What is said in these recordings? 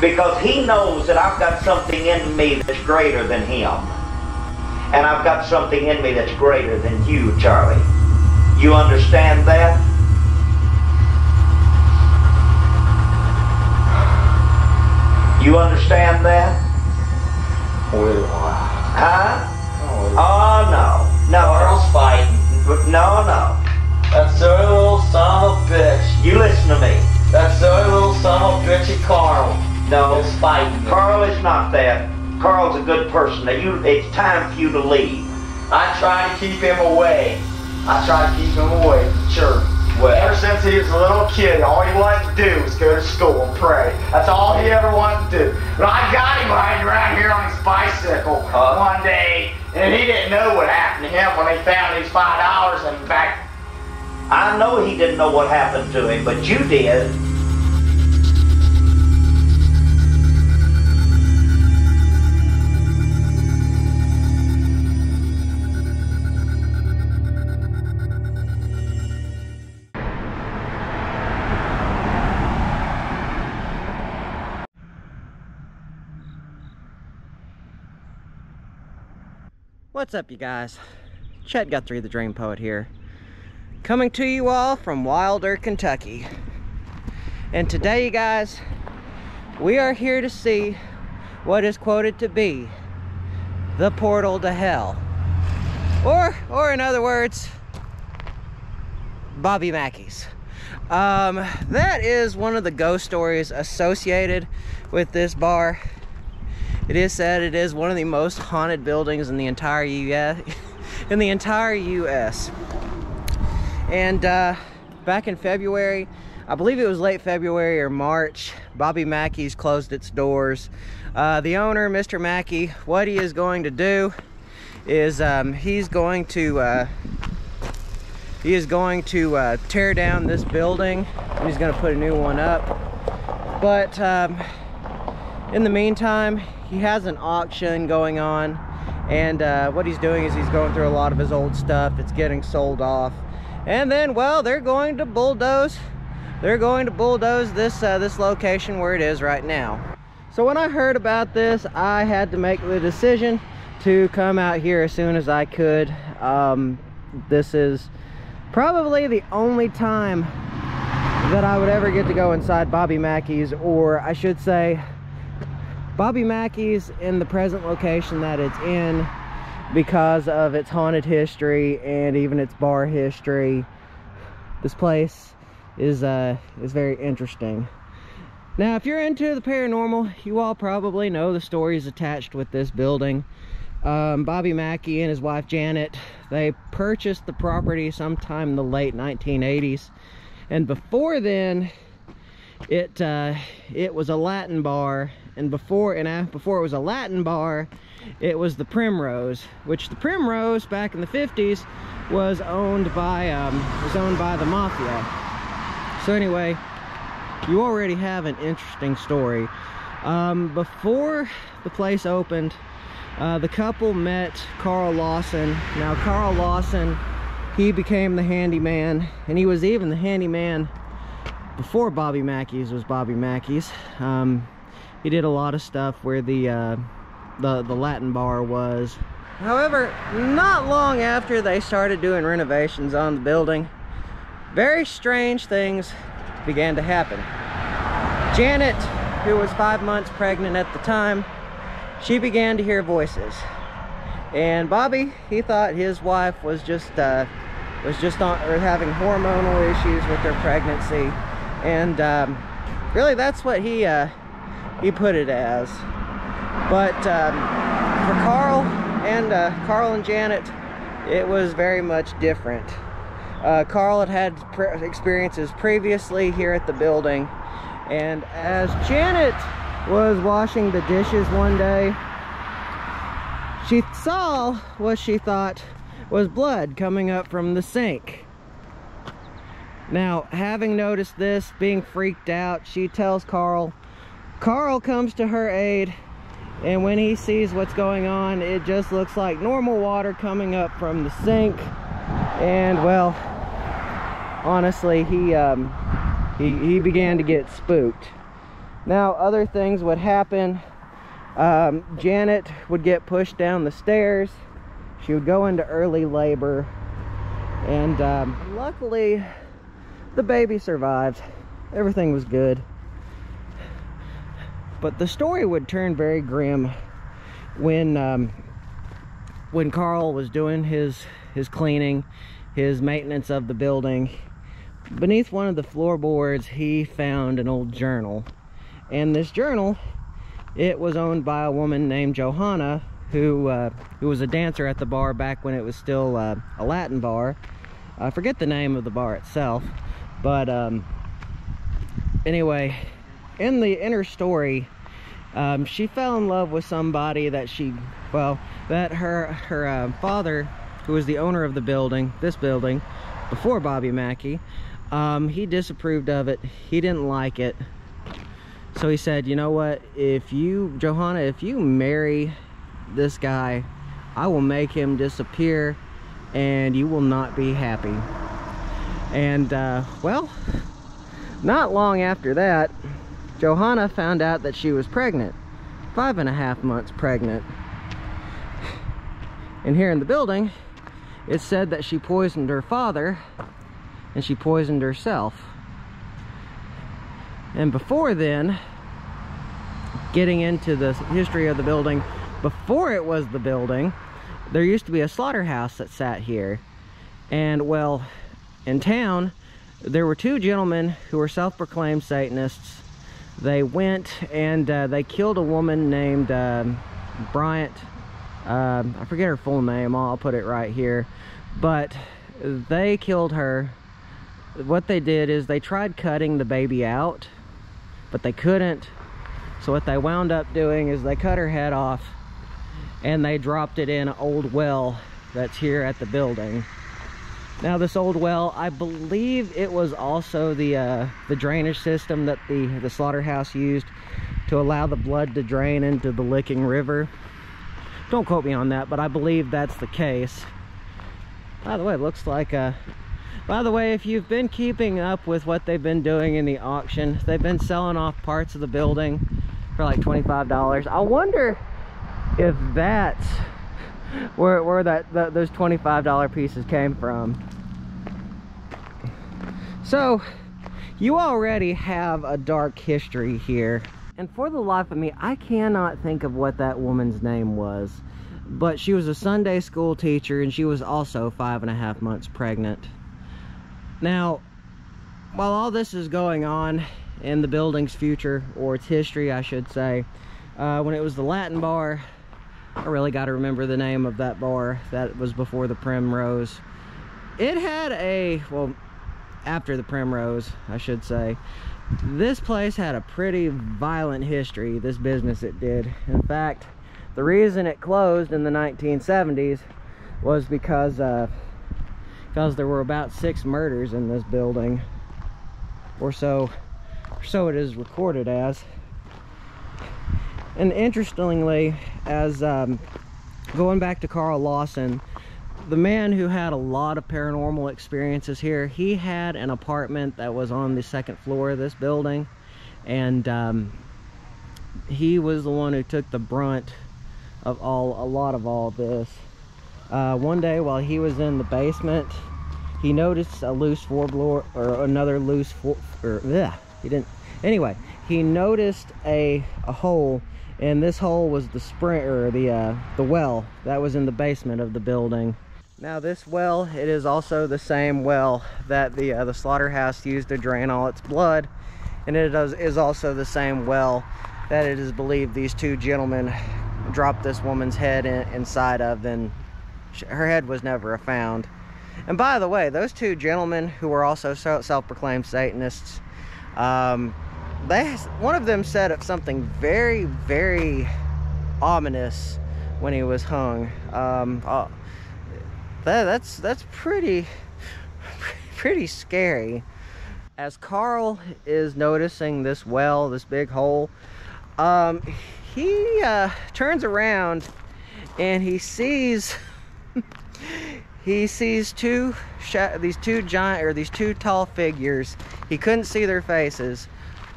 Because he knows that I've got something in me that's greater than him. And I've got something in me that's greater than you, Charlie. You understand that? You understand that? Huh? Oh, no. No. Carl's fighting. No, no. That silly little son of a bitch. You listen to me. That silly little son of a bitchy Carl. No. Is fighting. Carl is not that. Carl's a good person. Now, it's time for you to leave. I try to keep him away. I try to keep him away from church. Well, ever since he was a little kid, all he wanted to do was go to school and pray. That's all he ever wanted to do. But I got him riding around here on his bicycle one day, and he didn't know what happened to him when he found these $5 in the back. I know he didn't know what happened to him, but you did. What's up, you guys? Chet-Guthrie, the Dream Poet here, coming to you all from Wilder, Kentucky. And today, you guys, we are here to see what is quoted to be the portal to hell. Or in other words, Bobby Mackey's. That is one of the ghost stories associated with this bar. It is said it is one of the most haunted buildings in the entire US. And back in February, I believe it was late February or March, Bobby Mackey's closed its doors. The owner, Mr. Mackey, what he is going to do is he's going to tear down this building, and he's going to put a new one up. But in the meantime, he has an auction going on, and what he's doing is he's going through a lot of his old stuff. It's getting sold off, and then, well, they're going to bulldoze this location where it is right now. So when I heard about this, I had to make the decision to come out here as soon as I could. This is probably the only time that I would ever get to go inside Bobby Mackey's, or I should say Bobby Mackey's in the present location that it's in, because of its haunted history and even its bar history. This place is very interesting. Now, if you're into the paranormal, you all probably know the stories attached with this building. Bobby Mackey and his wife Janet, they purchased the property sometime in the late 1980s, and before then it was a Latin bar, and before it was a Latin bar, it was the Primrose, which the Primrose back in the 50s was owned by the mafia. So anyway, you already have an interesting story. Before the place opened, the couple met Carl Lawson. Now, Carl Lawson, he became the handyman, and he was even the handyman before Bobby Mackey's was Bobby Mackey's. He did a lot of stuff where the Latin bar was. However, not long after they started doing renovations on the building, very strange things began to happen. Janet, who was 5 months pregnant at the time, she began to hear voices. And Bobby, he thought his wife was just having hormonal issues with her pregnancy, and really that's what he put it as. But for Carl and Janet, it was very much different. Carl had experiences previously here at the building, and as Janet was washing the dishes one day, she saw what she thought was blood coming up from the sink. Now, having noticed this, being freaked out, she tells Carl. Carl comes to her aid, and when he sees what's going on, it just looks like normal water coming up from the sink. And well, honestly, he began to get spooked. Now, other things would happen. Janet would get pushed down the stairs. She would go into early labor, and luckily the baby survived. Everything was good. But the story would turn very grim when Carl was doing his cleaning, his maintenance of the building. Beneath one of the floorboards, he found an old journal. And this journal, it was owned by a woman named Johanna, who was a dancer at the bar back when it was still a Latin bar. I forget the name of the bar itself, but anyway, in the inner story, she fell in love with somebody that her father, who was the owner of the building, this building, before Bobby Mackey, he disapproved of it. He didn't like it. So he said, you know what, Johanna, if you marry this guy, I will make him disappear and you will not be happy. And well, not long after that, Johanna found out that she was pregnant, 5.5 months pregnant. And here in the building, it said that she poisoned her father and she poisoned herself. And before then, getting into the history of the building, before it was the building, there used to be a slaughterhouse that sat here. And well, in town, there were two gentlemen who were self-proclaimed Satanists. They went and they killed a woman named Bryant. I forget her full name. I'll put it right here. But they killed her. What they did is they tried cutting the baby out, but they couldn't. So what they wound up doing is they cut her head off and they dropped it in an old well that's here at the building. Now this old well, I believe it was also the drainage system that the slaughterhouse used to allow the blood to drain into the Licking River. Don't quote me on that, but I believe that's the case. By the way, it looks like by the way, if you've been keeping up with what they've been doing in the auction, they've been selling off parts of the building for like $25. I wonder if that's where those $25 pieces came from. So you already have a dark history here, and for the life of me, I cannot think of what that woman's name was. But she was a Sunday school teacher, and she was also 5.5 months pregnant. Now, while all this is going on in the building's future, or its history I should say, when it was the Latin bar, I really got to remember the name of that bar that was before the Primrose. It had well, after the Primrose I should say, this place had a pretty violent history, this business it did. In fact, the reason it closed in the 1970s was because there were about 6 murders in this building, or so it is recorded as. And interestingly, as going back to Carl Lawson, the man who had a lot of paranormal experiences here, he had an apartment that was on the 2nd floor of this building, and he was the one who took the brunt of a lot of all this. One day while he was in the basement, he noticed a loose floorboard, or another loose he noticed a hole, and this hole was the spring, or the well that was in the basement of the building. Now this well, it is also the same well that the slaughterhouse used to drain all its blood, and it is also the same well that it is believed these two gentlemen dropped this woman's head inside of. Then her head was never found. And by the way, those two gentlemen who were also self-proclaimed Satanists, one of them said something very, very ominous when he was hung. That's pretty scary. As Carl is noticing this well, this big hole, he turns around and he sees these two tall figures. He couldn't see their faces,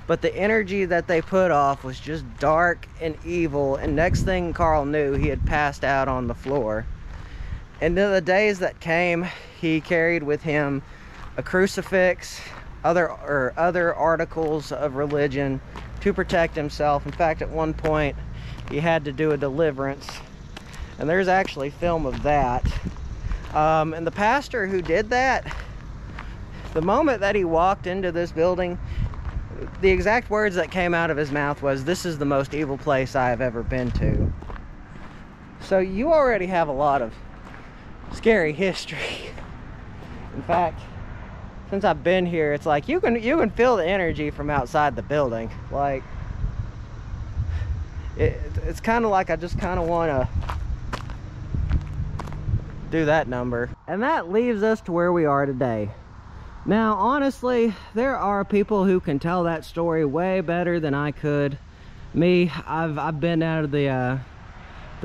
but the energy that they put off was just dark and evil, and next thing Carl knew, he had passed out on the floor. And in the days that came, he carried with him a crucifix, other articles of religion to protect himself. In fact, at one point, he had to do a deliverance, and there's actually film of that. And the pastor who did that, the moment that he walked into this building, the exact words that came out of his mouth was, "This is the most evil place I have ever been to." So you already have a lot of scary history. In fact, since I've been here, it's like you can feel the energy from outside the building. Like it's kind of like I just kind of want to do that number. And that leaves us to where we are today. Now, honestly, there are people who can tell that story way better than I could. Me, I've been out of the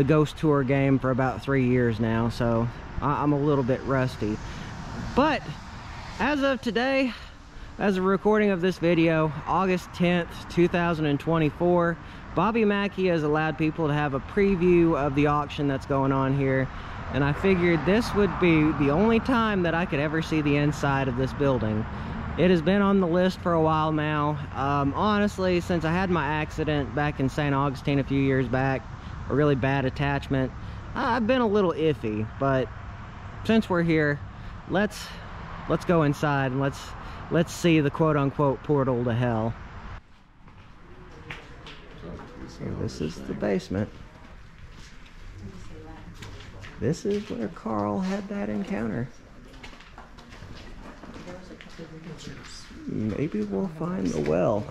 ghost tour game for about 3 years now, so I'm a little bit rusty. But as of today, as a recording of this video, August 10th, 2024, Bobby Mackey has allowed people to have a preview of the auction that's going on here, and I figured this would be the only time that I could ever see the inside of this building. It has been on the list for a while now. Honestly, since I had my accident back in St. Augustine a few years back, a really bad attachment, I've been a little iffy. But since we're here, let's go inside and let's see the quote-unquote portal to hell. So this is the basement. This is where Carl had that encounter. Maybe we'll find the well,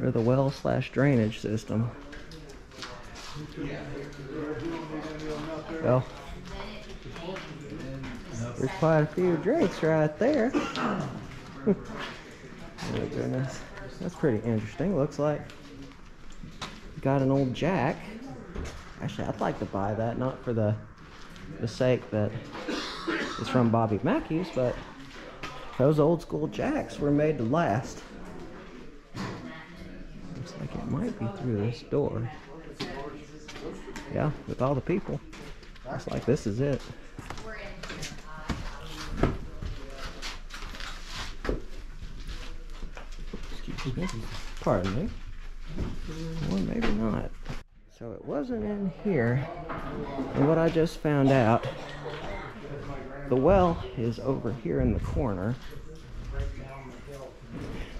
or the well/drainage system. Well, there's quite a few drinks right there. Oh my goodness, that's pretty interesting. Looks like got an old jack. Actually, I'd like to buy that, not for the sake that it's from Bobby Mackey's, but those old school jacks were made to last. Looks like it might be through this door. Yeah, with all the people. Looks like this is it. Excuse me. Pardon me. Or maybe not. So it wasn't in here, and what I just found out, the well is over here in the corner.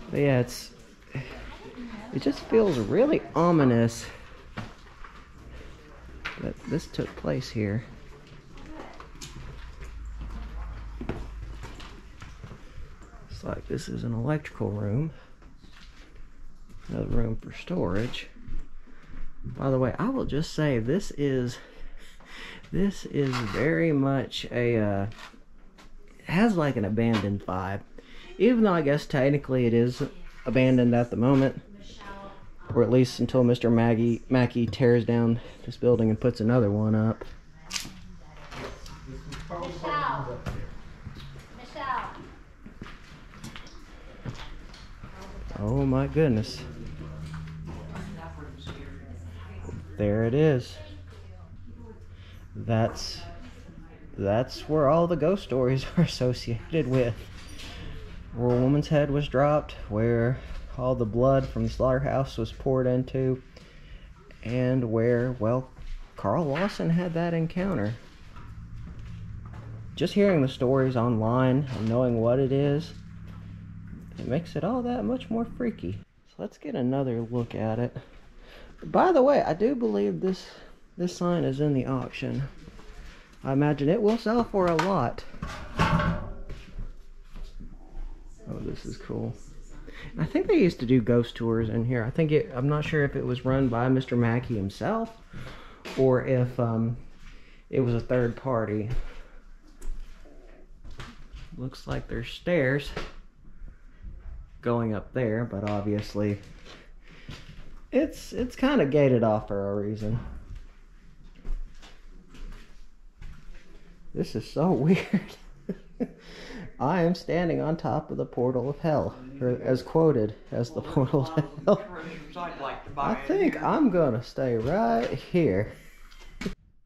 But yeah, it just feels really ominous that this took place here. It's like this is an electrical room, another room for storage. By the way, I will just say this is very much a it has like an abandoned vibe, even though I guess technically it is abandoned at the moment, or at least until Mr. Mackey tears down this building and puts another one up. Oh my goodness. There it is. That's where all the ghost stories are associated with. Where a woman's head was dropped, where all the blood from the slaughterhouse was poured into, and where, well, Carl Lawson had that encounter. Just hearing the stories online and knowing what it is, it makes it all that much more freaky. So let's get another look at it. By the way, I do believe this sign is in the auction. I imagine it will sell for a lot. Oh, this is cool. I think they used to do ghost tours in here. I'm not sure if it was run by Mr. Mackey himself or if it was a third party. Looks like there's stairs going up there, but obviously it's kind of gated off for a reason. This is so weird. I am standing on top of the portal of hell, or as quoted as the portal of hell. I think I'm gonna stay right here.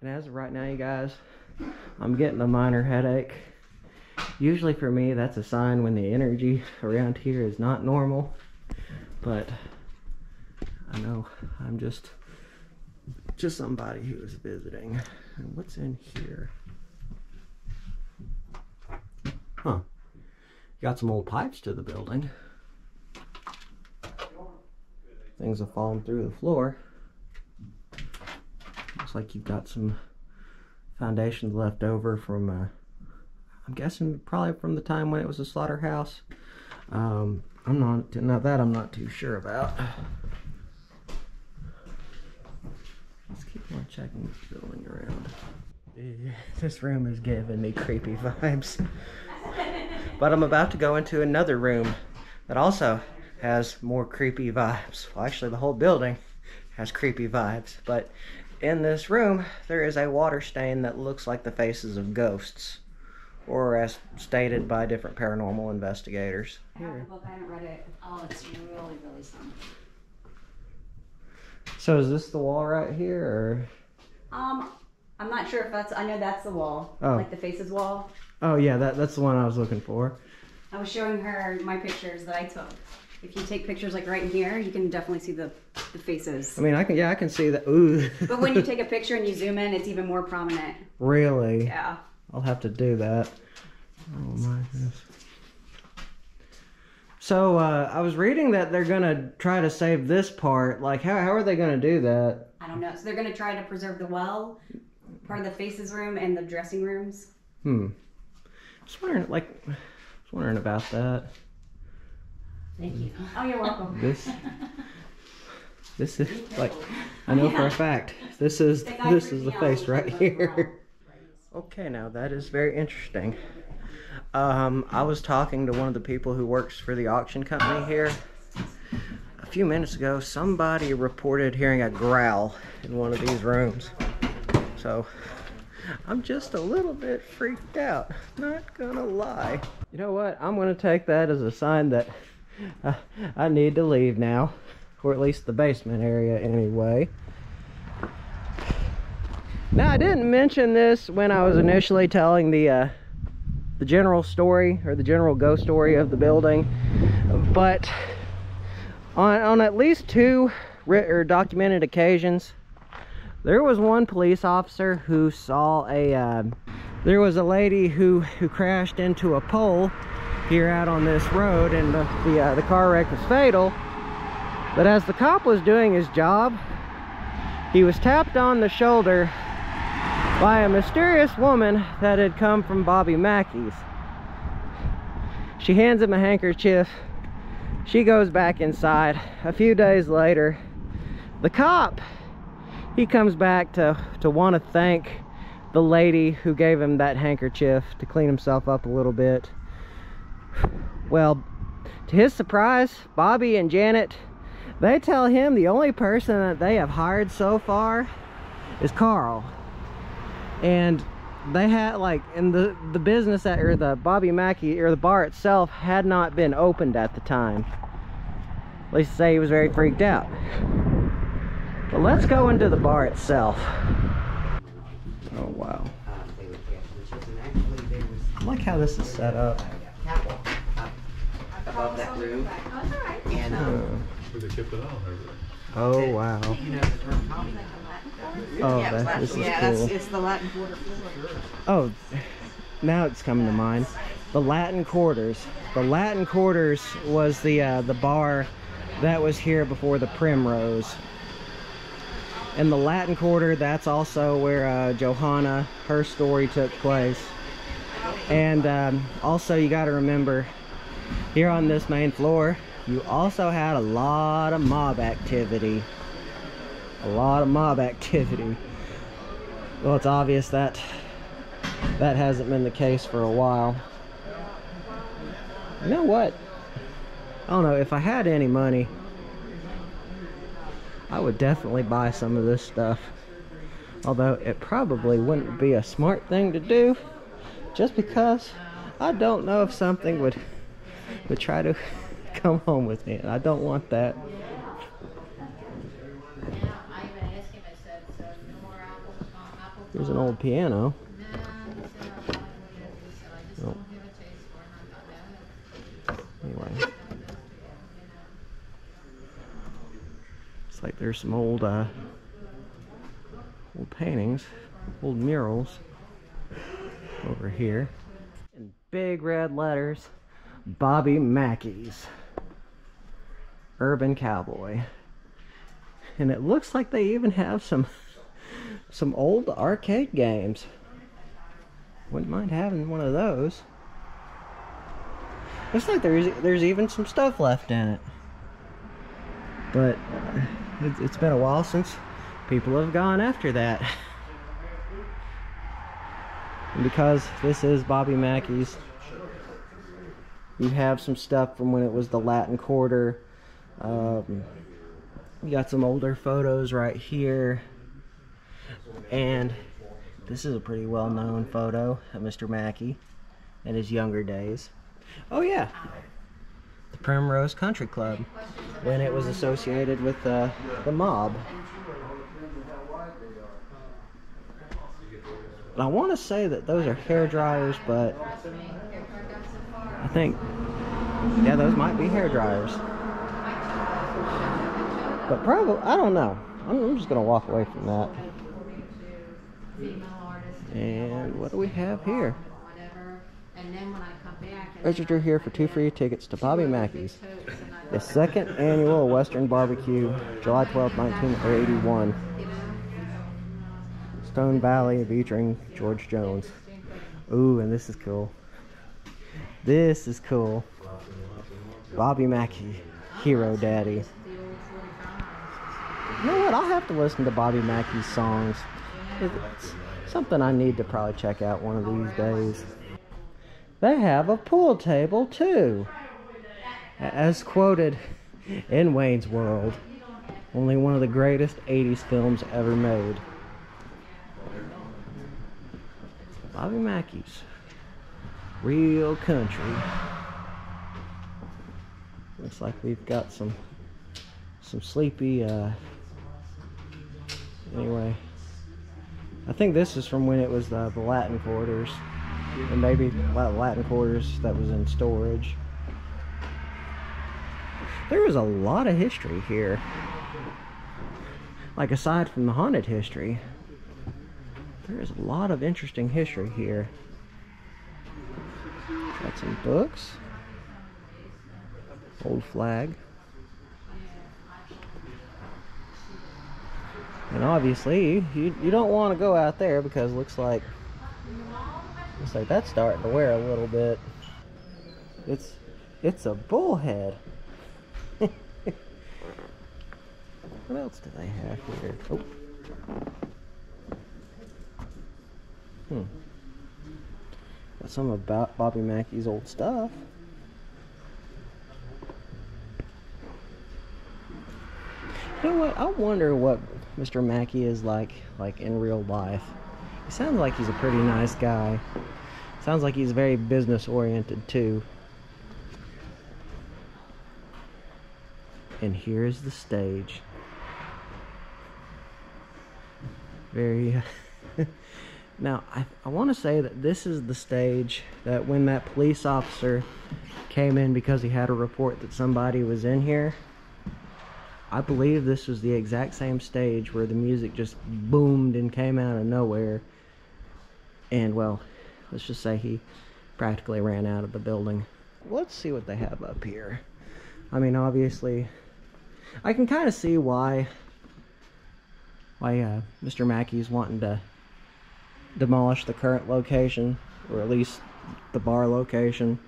And as of right now, you guys, I'm getting a minor headache. Usually for me, that's a sign when the energy around here is not normal. But I know I'm just somebody who is visiting. And what's in here? Huh. Got some old pipes to the building. Things have fallen through the floor. Looks like you've got some foundations left over from, I'm guessing probably from the time when it was a slaughterhouse. I'm not too sure about. Let's keep on checking this building around. This room is giving me creepy vibes. But I'm about to go into another room that also has more creepy vibes. Well, actually the whole building has creepy vibes. But in this room, there is a water stain that looks like the faces of ghosts. Or as stated by different paranormal investigators. I have the book, I haven't read it. Oh, it's really, really something. So is this the wall right here, or? I'm not sure if that's, I know that's the wall. Oh. Like the faces wall. Oh yeah, that's the one I was looking for. I was showing her my pictures that I took. If you take pictures like right in here, you can definitely see the faces. I mean, I can see that. Ooh. But when you take a picture and you zoom in, it's even more prominent. Really? Yeah. I'll have to do that. Oh my goodness. So, I was reading that they're gonna try to save this part. Like, how are they gonna do that? I don't know. So they're gonna try to preserve the well, part of the faces room, and the dressing rooms. Just wondering about that. Thank you. Oh, you're welcome. This is like, I know for a fact, this is the face right here. Okay, now that is very interesting. I was talking to one of the people who works for the auction company here. A few minutes ago, somebody reported hearing a growl in one of these rooms. So, I'm just a little bit freaked out, not gonna lie. You know what, I'm gonna take that as a sign that I need to leave now. Or at least the basement area anyway. Now, I didn't mention this when I was initially telling the general story, or the general ghost story of the building, but on at least two documented occasions, there was one police officer who saw there was a lady who crashed into a pole here out on this road, and the car wreck was fatal. But as the cop was doing his job, he was tapped on the shoulder by a mysterious woman that had come from Bobby Mackey's. She hands him a handkerchief. She goes back inside. A few days later, the cop, he comes back to want to thank the lady who gave him that handkerchief to clean himself up a little bit. Well, to his surprise, Bobby and Janet, they tell him the only person that they have hired so far is Carl. And they had, like, in the business that, or the Bobby Mackey, or the bar itself, had not been opened at the time. At least say he was very freaked out. But let's go into the bar itself. Oh wow. I like how this is set up. Above that room. And they kept it on over there. Oh wow. you know the term Tommy. Oh, this is cool. It's the Latin Quarter floor. Oh, now it's coming to mind. The Latin Quarters. The Latin Quarters was the bar that was here before the Primrose. And the Latin Quarter, that's also where Johanna, her story took place. And also you got to remember, here on this main floor, you also had a lot of mob activity. A lot of mob activity. Well, it's obvious that that hasn't been the case for a while. You know what? I don't know, if I had any money, I would definitely buy some of this stuff. Although it probably wouldn't be a smart thing to do, just because I don't know if something would try to come home with me, and I don't want that. Here's an old piano. Oh. Anyway, it's like there's some old paintings, old murals over here. In big red letters, Bobby Mackey's Urban Cowboy. And it looks like they even have some old arcade games. Wouldn't mind having one of those. Looks like there's even some stuff left in it. But it's been a while since people have gone after that. And because this is Bobby Mackey's, you have some stuff from when it was the Latin Quarter. You got some older photos right here. And this is a pretty well-known photo of Mr. Mackey in his younger days. Oh yeah, the Primrose Country Club, when it was associated with the mob. And I want to say that those are hair dryers, but I think, yeah, those might be hair dryers. But probably, I don't know. I'm just gonna walk away from that. And what do we have here? Register here for 2 free tickets to Bobby Mackey's, the 2nd annual Western Barbecue, July 12, 1981. Stone Valley featuring George Jones. Ooh, and this is cool. This is cool. Bobby Mackey, Hero Daddy. You know what? I'll have to listen to Bobby Mackey's songs. It's something I need to probably check out one of these days. They have a pool table too. As quoted in Wayne's World, only one of the greatest 80s films ever made. Bobby Mackey's Real Country. Looks like we've got some sleepy anyway, I think this is from when it was the Latin Quarters, and maybe Latin Quarters that was in storage. There was a lot of history here, like aside from the haunted history. There is a lot of interesting history here. Got some books, old flag. And obviously, you don't want to go out there because it looks like that's starting to wear a little bit. It's a bullhead. What else do they have here? Oh. Got some about Bobby Mackey's old stuff. You know what? I wonder what Mr. Mackey is like in real life. He sounds like he's a pretty nice guy. Sounds like he's very business oriented too. And here's the stage. Very now I want to say that this is the stage that when that police officer came in because he had a report that somebody was in here, I believe this was the exact same stage where the music just boomed and came out of nowhere. And well, let's just say he practically ran out of the building. Let's see what they have up here. I mean, obviously, I can kind of see why Mr. Mackey's wanting to demolish the current location, or at least the bar location,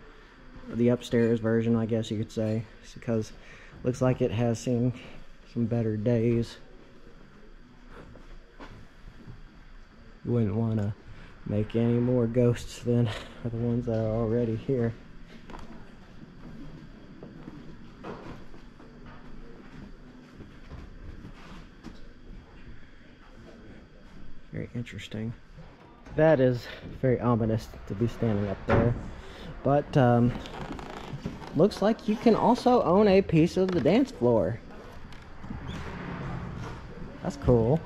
or the upstairs version, I guess you could say. It's because it looks like it has seen some better days. You wouldn't want to make any more ghosts than the ones that are already here. Very interesting. That is very ominous to be standing up there. But looks like you can also own a piece of the dance floor. That's cool.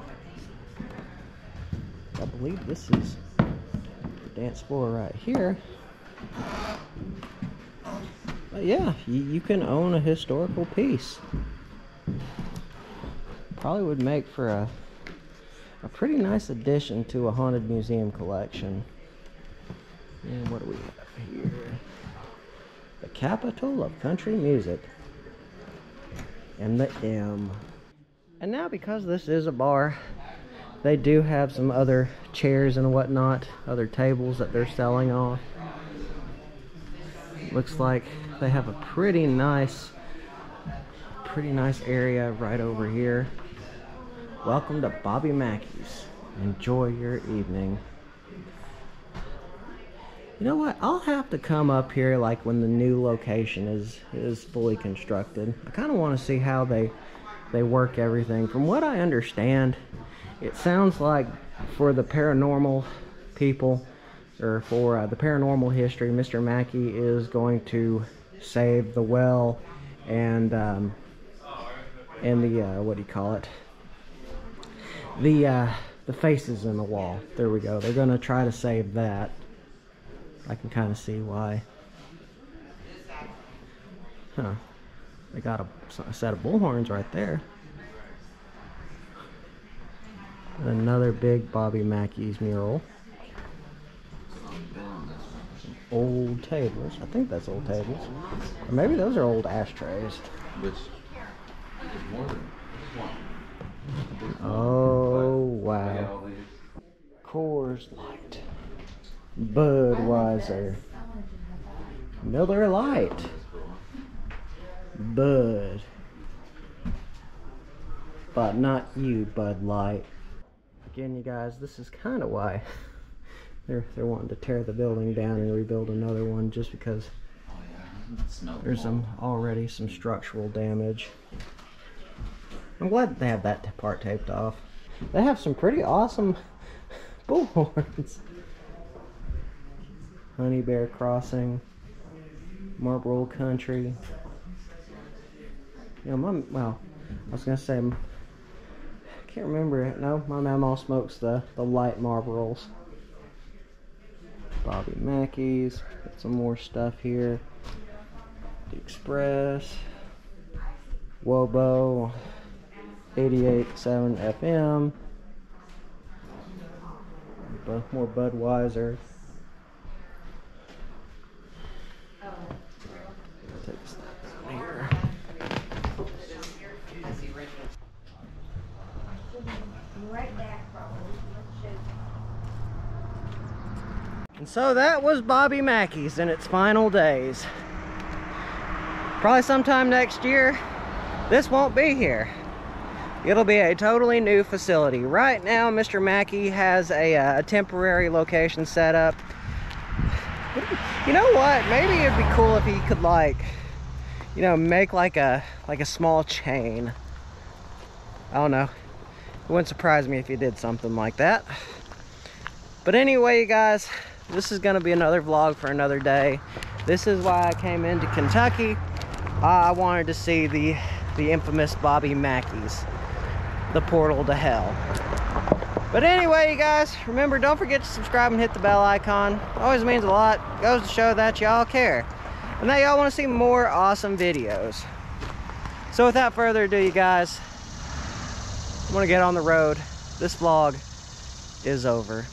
I believe this is the dance floor right here. But yeah, you can own a historical piece. Probably would make for a pretty nice addition to a haunted museum collection. And what do we have here? The capital of country music. And the M. And now, because this is a bar, they do have some other chairs and whatnot, other tables that they're selling off. Looks like they have a pretty nice area right over here. Welcome to Bobby Mackey's. Enjoy your evening. You know what? I'll have to come up here like when the new location is fully constructed. I kind of want to see how they work everything. From what I understand, it sounds like for the paranormal people, or for the paranormal history, Mr. Mackey is going to save the well and the what do you call it? The faces in the wall. There we go. They're going to try to save that. I can kind of see why. Huh. They got a set of bullhorns right there. And another big Bobby Mackey's mural. Some old tables. I think that's old tables. Or maybe those are old ashtrays. Which is more than one. Oh, wow. Coors Light. Budweiser. Miller Lite. Bud. But not you, Bud Light. Again, you guys, this is kind of why they're wanting to tear the building down and rebuild another one, just because there's already some structural damage. I'm glad they have that part taped off. They have some pretty awesome bullhorns. Honey Bear Crossing, Marlboro Country. You know, well, I was gonna say, I can't remember it. No, my mama smokes the light Marlboros. Bobby Mackey's. Got some more stuff here. The Express. Wobo. 88.7 FM. More Budweiser. Take this down here. And so that was Bobby Mackey's in its final days. Probably sometime next year, this won't be here. It'll be a totally new facility. Right now, Mr. Mackey has a temporary location set up. You know what? Maybe it'd be cool if he could, like, you know, make like a small chain. I don't know. It wouldn't surprise me if he did something like that. But anyway, you guys, this is gonna be another vlog for another day. This is why I came into Kentucky. I wanted to see the infamous Bobby Mackey's. The portal to hell. But anyway, you guys, remember, don't forget to subscribe and hit the bell icon. Always means a lot. Goes to show that y'all care and that y'all want to see more awesome videos. So without further ado, you guys, I'm gonna get on the road. This vlog is over.